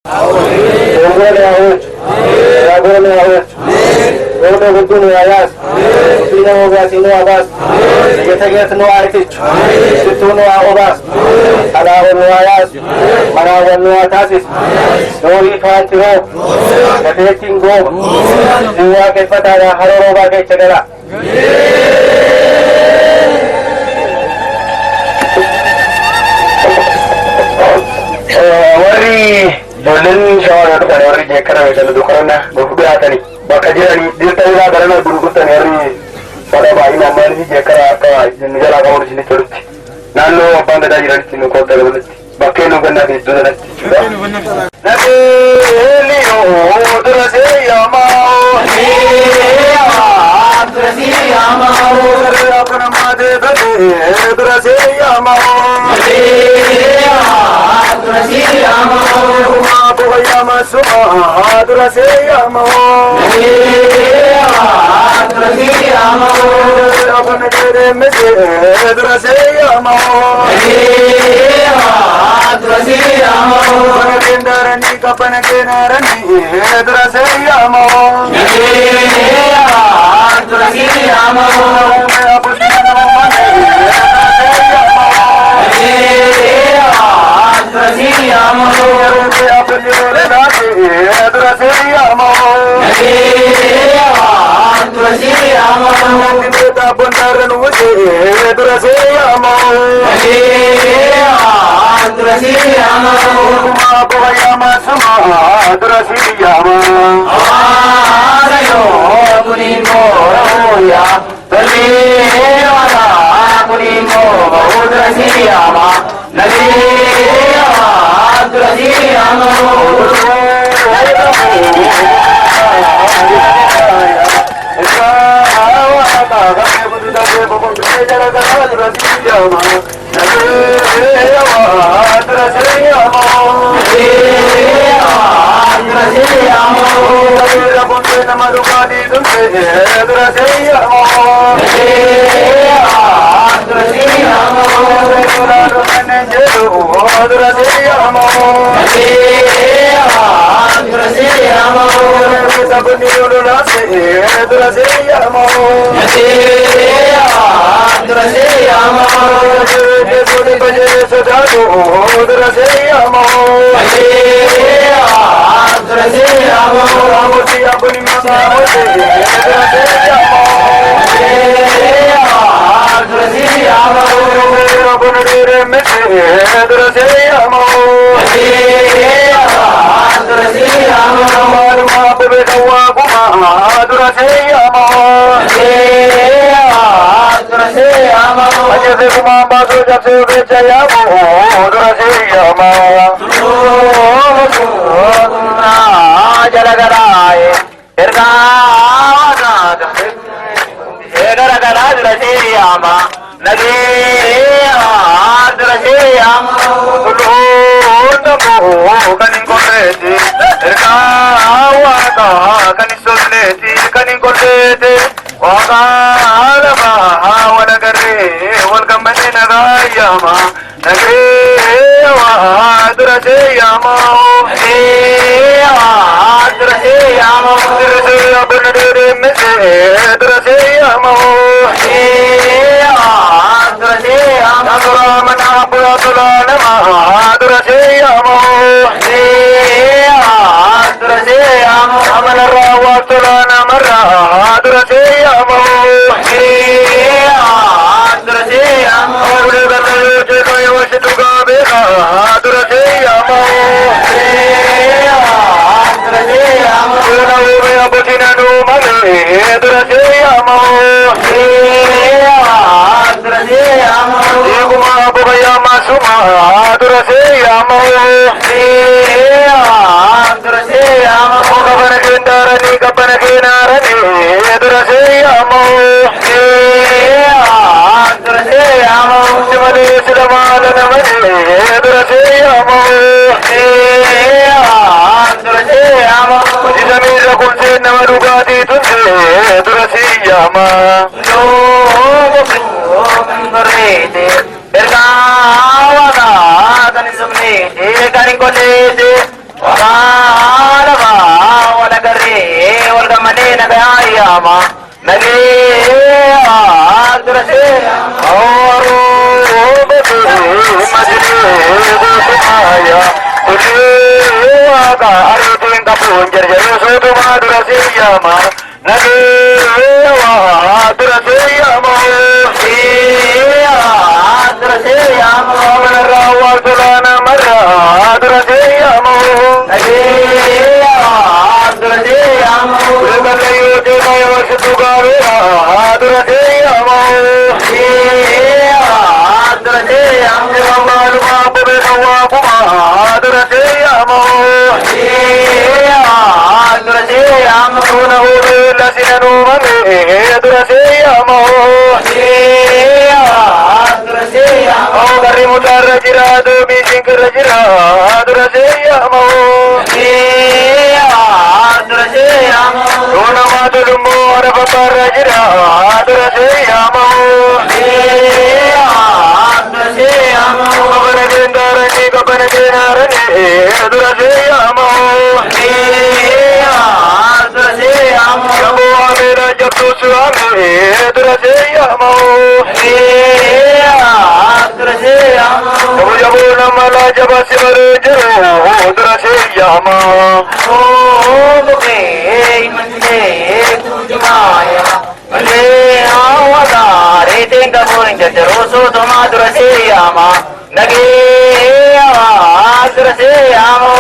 Ongole awut, ragone awut, Rodo gudunu ayas, Pina ogas inu abas, Yeteget no artich, Situnu aobas, Alawan no ayas, Manawan no atasis, Nori fanti ho, Kateting go, Siwa ke patara haroba ke chagara. Jolen shawara kan wari je kara da dukarna ba ku da tani ba ka jira ni din tani da garana durugutan yari sada ba ina mali je kara ka ni jara ga wani turti nallo banda da jira tin ko da wani ba ke no ganna bi do da na be li o dura se ya ma ni ya dura se ya ma o apna ma de dura se ya ma ni ya dura se ya ma Suma Duraseyamo Duraseyamo Apne tere mese Duraseyamo Duraseyamo Kendarani kapane kenarani Duraseyamo Duraseyamo Apusino mane Duraseyamo Duraseyamo Duraseyamo Kita benaran wujud Duraseyamo Duraseyamo Apa yang semua Duraseyamo Ayo kunimo ya Berliwala kunimo Duraseyamo Duraseyamo Berkawan akan semedi, karing konde, yama nage adrase auru bade majne gotmaya tujhe aga arjun ka punjar jaro so tumadrase yama nage adrase yama adrase yama rawa sulana marra adrase yama nage adrase yama balayo de mayo sutugare adrase yama adrase yama malu babu babu adrase yama adrase yama sona uru lasinu mame adrase yama adrase yama gari mutar jirado mi sinkar jirado yama adrase yama sona madulu mor babar jirado yama adrase yama kabana dendar ni kabana denar ni adrase yama adrase yama jabo amera jabtu suame adrase yama adrase yama jabo jabo namala jaba sivar jaro adrase yama ke manne tujmaya male awadare tenga moringa jaro so tomadra se yama nage adrase yama